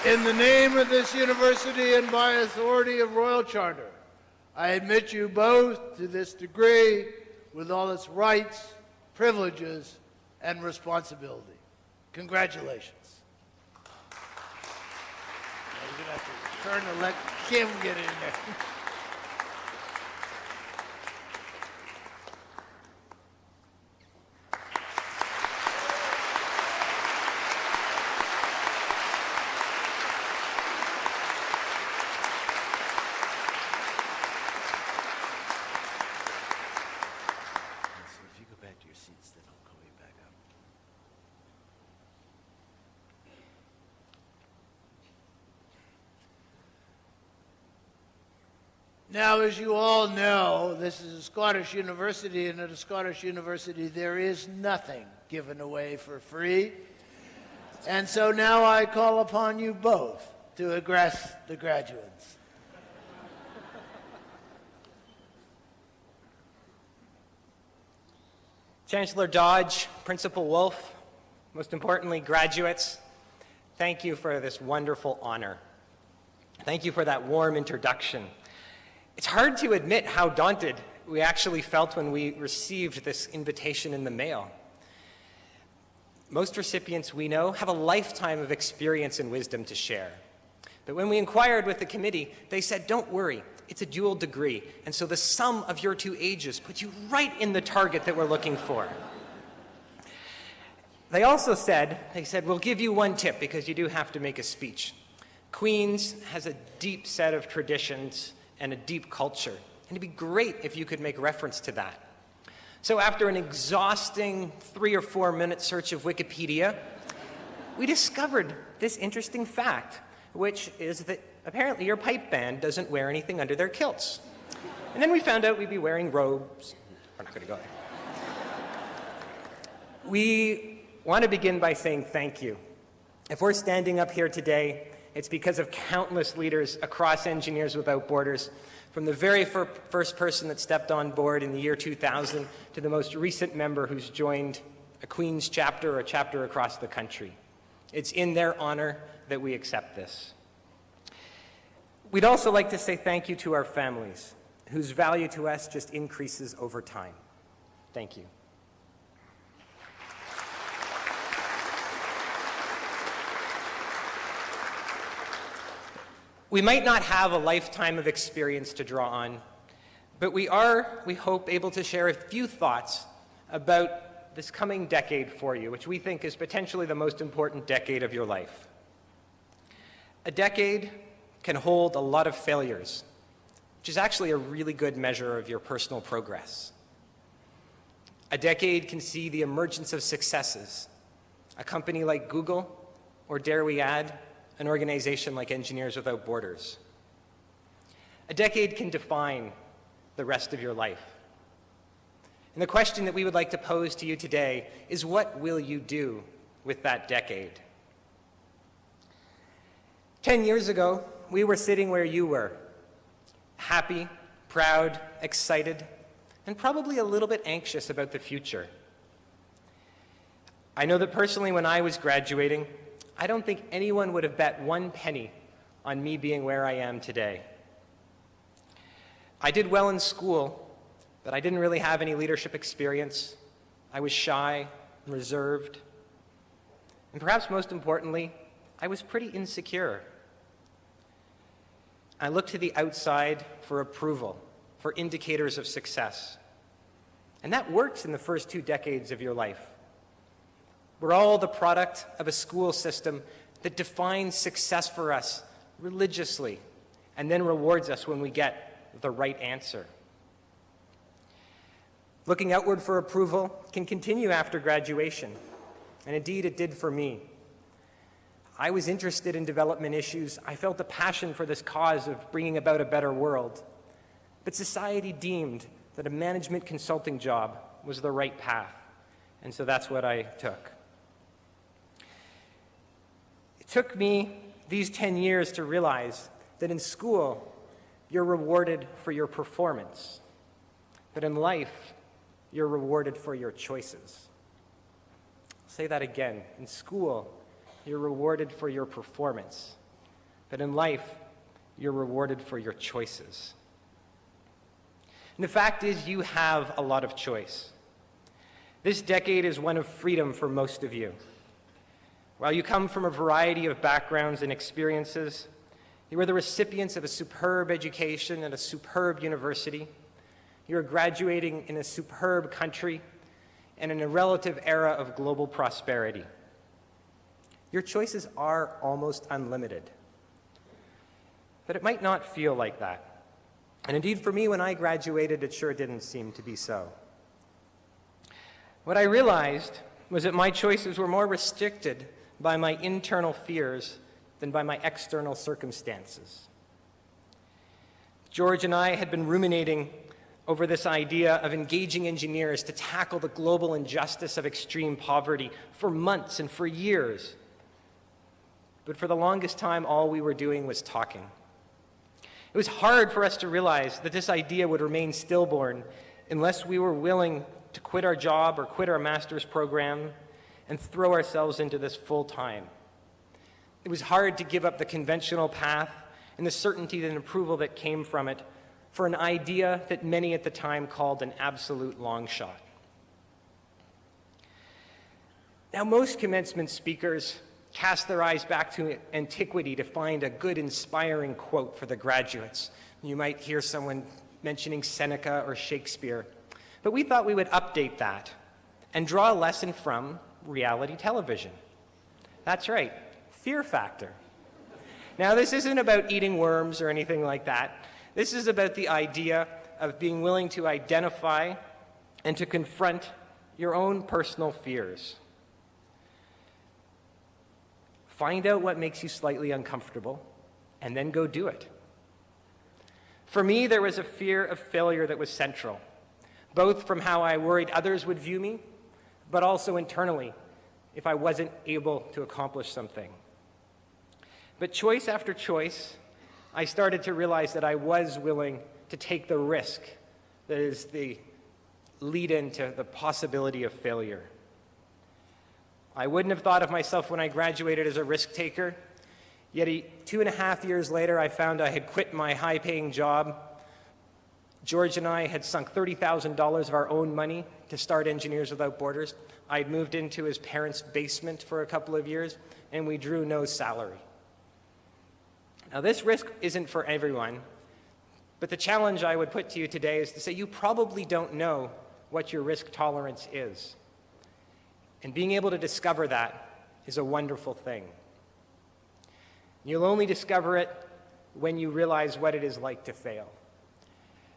In the name of this university and by authority of Royal Charter, I admit you both to this degree with all its rights, privileges, and responsibility. Congratulations. You're going to have to turn and let Kim get in there. Now, as you all know, this is a Scottish university, and at a Scottish university there is nothing given away for free. And so now I call upon you both to address the graduates. Chancellor Dodge, Principal Wolf, most importantly, graduates, thank you for this wonderful honor. Thank you for that warm introduction. It's hard to admit how daunted we actually felt when we received this invitation in the mail. Most recipients we know have a lifetime of experience and wisdom to share. But when we inquired with the committee, they said, don't worry, it's a dual degree, and so the sum of your two ages puts you right in the target that we're looking for. They also said, we'll give you one tip because you do have to make a speech. Queens has a deep set of traditions and a deep culture. And it'd be great if you could make reference to that. So after an exhausting 3 or 4 minute search of Wikipedia, we discovered this interesting fact, which is that apparently your pipe band doesn't wear anything under their kilts. And then we found out we'd be wearing robes. We're not going to go there. We want to begin by saying thank you. If we're standing up here today, it's because of countless leaders across Engineers Without Borders, from the very first person that stepped on board in the year 2000 to the most recent member who's joined a Queens chapter or a chapter across the country. It's in their honor that we accept this. We'd also like to say thank you to our families, whose value to us just increases over time. Thank you. We might not have a lifetime of experience to draw on, but we are, we hope, able to share a few thoughts about this coming decade for you, which we think is potentially the most important decade of your life. A decade can hold a lot of failures, which is actually a really good measure of your personal progress. A decade can see the emergence of successes, a company like Google, or dare we add, an organization like Engineers Without Borders. A decade can define the rest of your life. And the question that we would like to pose to you today is, what will you do with that decade? 10 years ago, we were sitting where you were, happy, proud, excited, and probably a little bit anxious about the future. I know that personally, when I was graduating, I don't think anyone would have bet 1 penny on me being where I am today. I did well in school, but I didn't really have any leadership experience. I was shy, reserved, and perhaps most importantly, I was pretty insecure. I looked to the outside for approval, for indicators of success. And that works in the first 2 decades of your life. We're all the product of a school system that defines success for us religiously and then rewards us when we get the right answer. Looking outward for approval can continue after graduation, and indeed it did for me. I was interested in development issues. I felt a passion for this cause of bringing about a better world. But society deemed that a management consulting job was the right path, and so that's what I took. It took me these 10 years to realize that in school, you're rewarded for your performance, but in life, you're rewarded for your choices. I'll say that again. In school, you're rewarded for your performance, but in life, you're rewarded for your choices. And the fact is, you have a lot of choice. This decade is one of freedom for most of you. While you come from a variety of backgrounds and experiences, you are the recipients of a superb education at a superb university. You are graduating in a superb country and in a relative era of global prosperity. Your choices are almost unlimited. But it might not feel like that. And indeed, for me, when I graduated, it sure didn't seem to be so. What I realized was that my choices were more restricted by my internal fears than by my external circumstances. George and I had been ruminating over this idea of engaging engineers to tackle the global injustice of extreme poverty for months and for years. But for the longest time, all we were doing was talking. It was hard for us to realize that this idea would remain stillborn unless we were willing to quit our job or quit our master's program and throw ourselves into this full time. It was hard to give up the conventional path and the certainty and approval that came from it for an idea that many at the time called an absolute long shot. Now, most commencement speakers cast their eyes back to antiquity to find a good, inspiring quote for the graduates. You might hear someone mentioning Seneca or Shakespeare. But we thought we would update that and draw a lesson from reality television. That's right, Fear Factor. Now, this isn't about eating worms or anything like that. This is about the idea of being willing to identify and to confront your own personal fears. Find out what makes you slightly uncomfortable, and then go do it. For me, there was a fear of failure that was central, both from how I worried others would view me, but also internally, if I wasn't able to accomplish something. But choice after choice, I started to realize that I was willing to take the risk that is the lead-in to the possibility of failure. I wouldn't have thought of myself when I graduated as a risk taker, yet 2.5 years later, I found I had quit my high-paying job. George and I had sunk $30,000 of our own money to start Engineers Without Borders. I'd moved into his parents' basement for a couple of years, and we drew no salary. Now, this risk isn't for everyone, but the challenge I would put to you today is to say you probably don't know what your risk tolerance is. And being able to discover that is a wonderful thing. You'll only discover it when you realize what it is like to fail.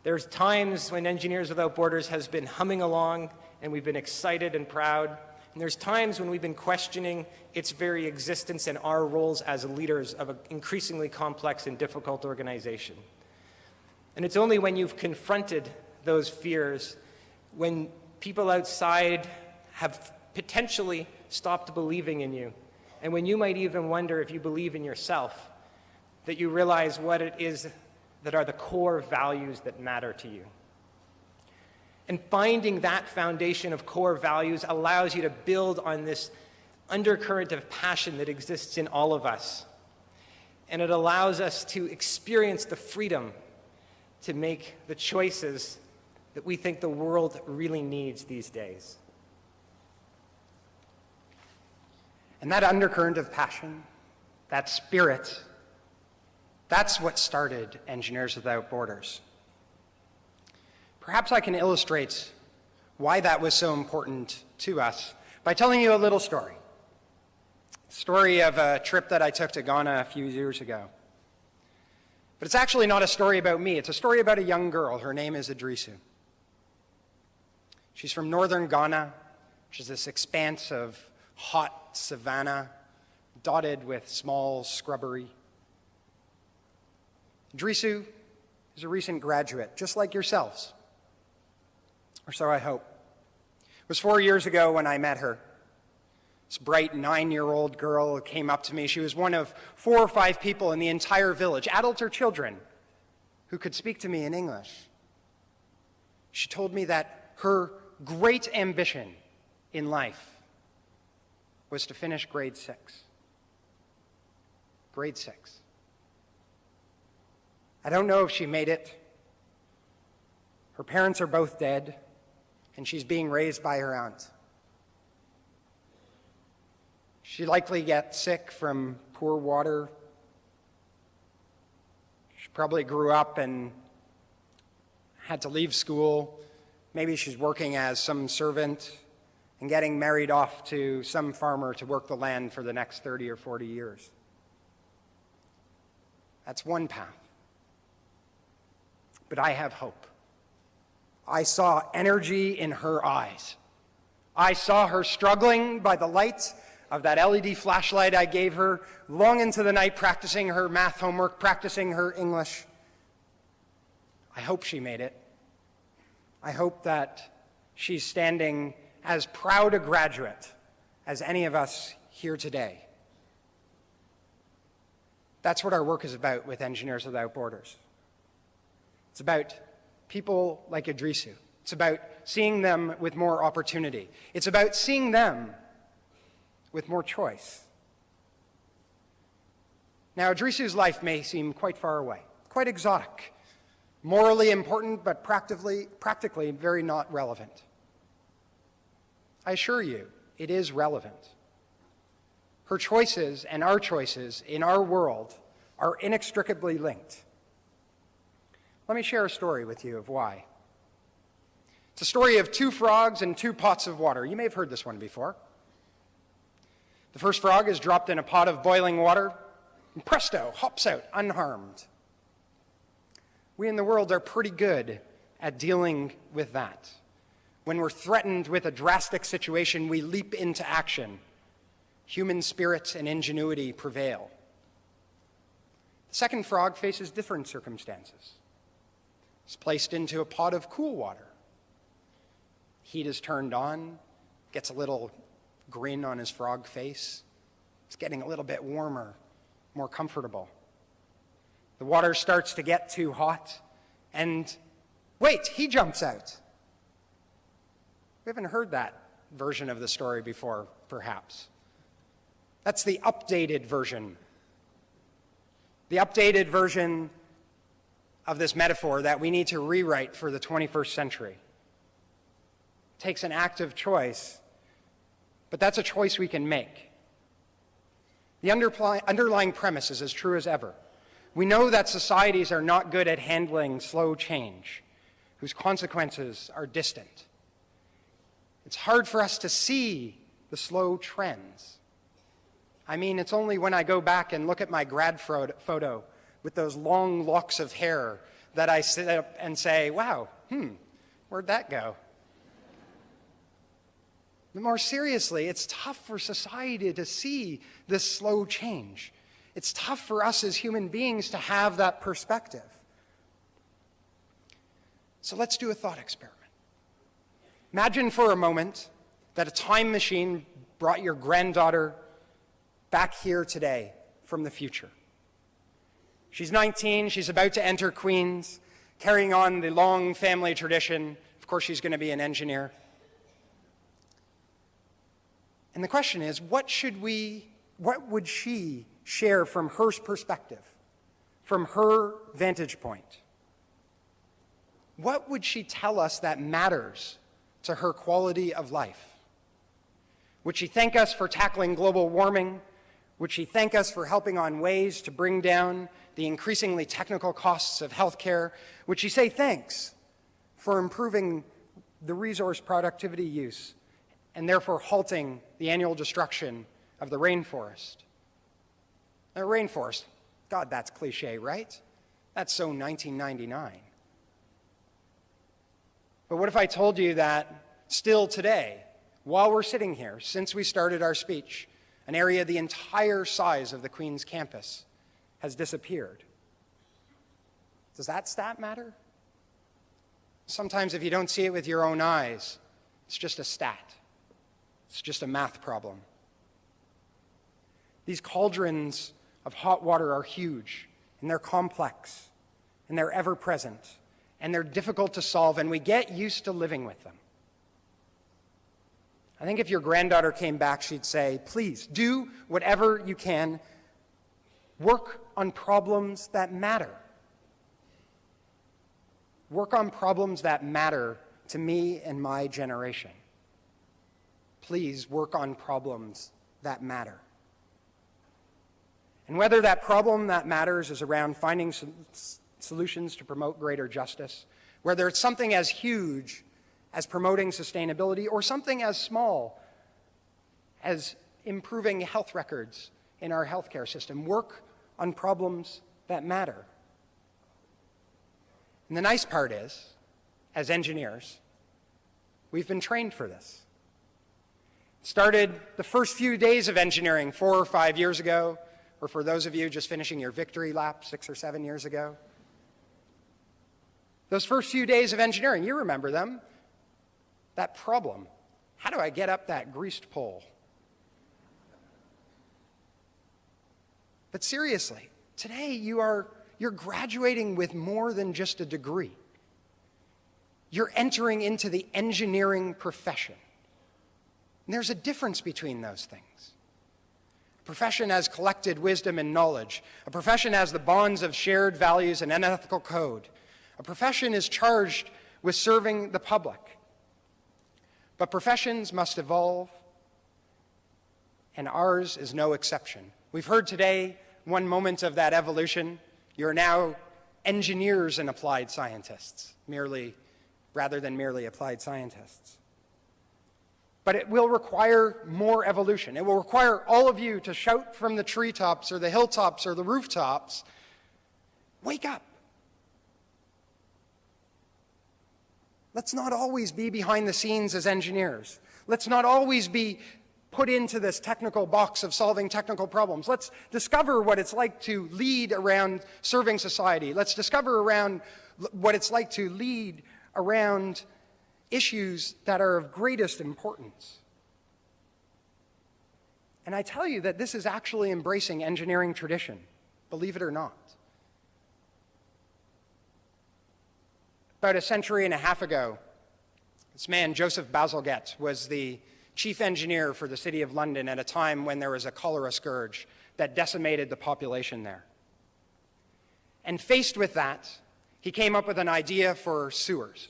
There's times when Engineers Without Borders has been humming along and we've been excited and proud. And there's times when we've been questioning its very existence and our roles as leaders of an increasingly complex and difficult organization. And it's only when you've confronted those fears, when people outside have potentially stopped believing in you, and when you might even wonder if you believe in yourself, that you realize what it is that are the core values that matter to you. And finding that foundation of core values allows you to build on this undercurrent of passion that exists in all of us. And it allows us to experience the freedom to make the choices that we think the world really needs these days. And that undercurrent of passion, that spirit, that's what started Engineers Without Borders. Perhaps I can illustrate why that was so important to us by telling you a little story. Story of a trip that I took to Ghana a few years ago. But it's actually not a story about me. It's a story about a young girl. Her name is Idrisu. She's from northern Ghana, which is this expanse of hot savanna dotted with small scrubbery. Idrisu is a recent graduate, just like yourselves. Or so I hope. It was 4 years ago when I met her. This bright 9-year-old girl came up to me. She was one of 4 or 5 people in the entire village, adults or children, who could speak to me in English. She told me that her great ambition in life was to finish grade 6. Grade 6. I don't know if she made it. Her parents are both dead, and she's being raised by her aunt. She likely gets sick from poor water. She probably grew up and had to leave school. Maybe she's working as some servant and getting married off to some farmer to work the land for the next 30 or 40 years. That's one path. But I have hope. I saw energy in her eyes. I saw her struggling by the light of that LED flashlight I gave her, long into the night practicing her math homework, practicing her English. I hope she made it. I hope that she's standing as proud a graduate as any of us here today. That's what our work is about with Engineers Without Borders. It's about people like Idrisu. It's about seeing them with more opportunity. It's about seeing them with more choice. Now, Idrisu's life may seem quite far away, quite exotic, morally important, but practically very not relevant. I assure you, it is relevant. Her choices and our choices in our world are inextricably linked. Let me share a story with you of why. It's a story of 2 frogs and 2 pots of water. You may have heard this one before. The first frog is dropped in a pot of boiling water, and presto, hops out unharmed. We in the world are pretty good at dealing with that. When we're threatened with a drastic situation, we leap into action. Human spirit and ingenuity prevail. The second frog faces different circumstances. He's placed into a pot of cool water. Heat is turned on, gets a little grin on his frog face. It's getting a little bit warmer, more comfortable. The water starts to get too hot, and wait, he jumps out. We haven't heard that version of the story before, perhaps. That's the updated version. The updated version of this metaphor that we need to rewrite for the 21st century. It takes an active choice, but that's a choice we can make. The underlying premise is as true as ever. We know that societies are not good at handling slow change, whose consequences are distant. It's hard for us to see the slow trends. I mean, it's only when I go back and look at my grad photo with those long locks of hair that I sit up and say, wow, where'd that go? But more seriously, it's tough for society to see this slow change. It's tough for us as human beings to have that perspective. So let's do a thought experiment. Imagine for a moment that a time machine brought your granddaughter back here today from the future. She's 19, she's about to enter Queens, carrying on the long family tradition. Of course, she's going to be an engineer. And the question is, what would she share from her perspective, from her vantage point? What would she tell us that matters to her quality of life? Would she thank us for tackling global warming? Would she thank us for helping on ways to bring down the increasingly technical costs of healthcare? Would she say thanks for improving the resource productivity use and therefore halting the annual destruction of the rainforest? The rainforest, God, that's cliche, right? That's so 1999. But what if I told you that still today, while we're sitting here, since we started our speech, an area the entire size of the Queens campus has disappeared? Does that stat matter? Sometimes if you don't see it with your own eyes, it's just a stat. It's just a math problem. These cauldrons of hot water are huge, and they're complex, and they're ever-present, and they're difficult to solve, and we get used to living with them. I think if your granddaughter came back, she'd say, please, do whatever you can. Work on problems that matter. Work on problems that matter to me and my generation. Please work on problems that matter. And whether that problem that matters is around finding solutions to promote greater justice, whether it's something as huge as promoting sustainability or something as small as improving health records in our healthcare system, work on problems that matter. And the nice part is, as engineers, we've been trained for this. Started the first few days of engineering 4 or 5 years ago, or for those of you just finishing your victory lap 6 or 7 years ago. Those first few days of engineering, you remember them. That problem, how do I get up that greased pole? But seriously, today you're graduating with more than just a degree. You're entering into the engineering profession. And there's a difference between those things. A profession has collected wisdom and knowledge. A profession has the bonds of shared values and an ethical code. A profession is charged with serving the public. But professions must evolve, and ours is no exception. We've heard today one moment of that evolution. You're now engineers and applied scientists, rather than merely applied scientists. But it will require more evolution. It will require all of you to shout from the treetops or the hilltops or the rooftops, wake up. Let's not always be behind the scenes as engineers. Let's not always be put into this technical box of solving technical problems. Let's discover what it's like to lead around serving society. Let's discover around what it's like to lead around issues that are of greatest importance. And I tell you that this is actually embracing engineering tradition, believe it or not. About a century and a half ago, this man, Joseph Bazalgette, was the chief engineer for the City of London at a time when there was a cholera scourge that decimated the population there. And faced with that, he came up with an idea for sewers.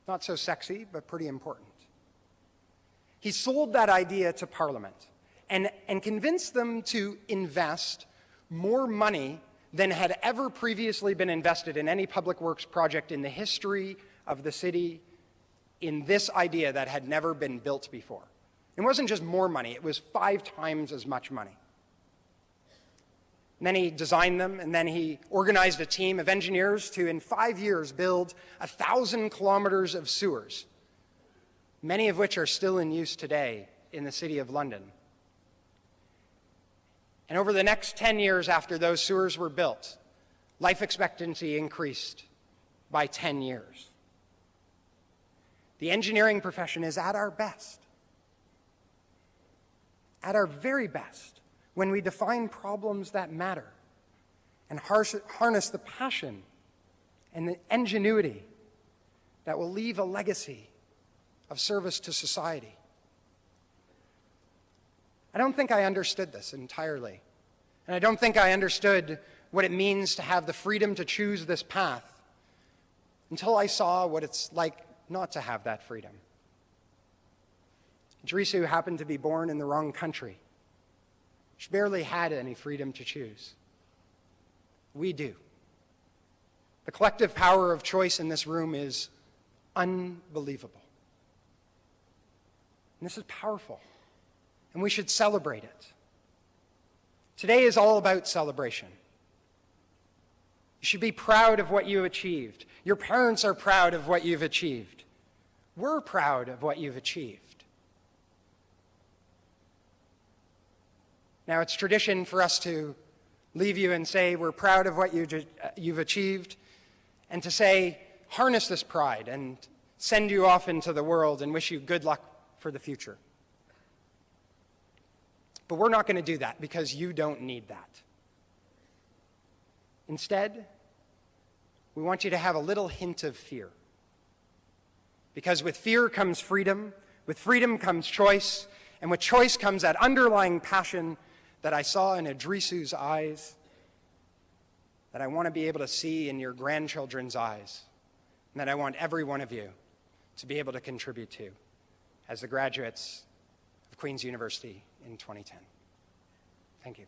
Not so sexy, but pretty important. He sold that idea to Parliament and convinced them to invest more money than had ever previously been invested in any public works project in the history of the city in this idea that had never been built before. It wasn't just more money, it was 5 times as much money. And then he designed them, and then he organized a team of engineers to, in 5 years, build 1,000 kilometers of sewers, many of which are still in use today in the City of London. And over the next 10 years after those sewers were built, life expectancy increased by 10 years. The engineering profession is at our best, at our very best, when we define problems that matter and harness the passion and the ingenuity that will leave a legacy of service to society. I don't think I understood this entirely, and I don't think I understood what it means to have the freedom to choose this path until I saw what it's like not to have that freedom. Idrisu happened to be born in the wrong country. She barely had any freedom to choose. We do. The collective power of choice in this room is unbelievable. And this is powerful, and we should celebrate it. Today is all about celebration. You should be proud of what you achieved. Your parents are proud of what you've achieved. We're proud of what you've achieved. Now, it's tradition for us to leave you and say, we're proud of what you've achieved, and to say, harness this pride and send you off into the world and wish you good luck for the future. But we're not going to do that because you don't need that. Instead, we want you to have a little hint of fear. Because with fear comes freedom, with freedom comes choice, and with choice comes that underlying passion that I saw in Idrisu's eyes, that I want to be able to see in your grandchildren's eyes and that I want every one of you to be able to contribute to as the graduates of Queens University in 2010. Thank you.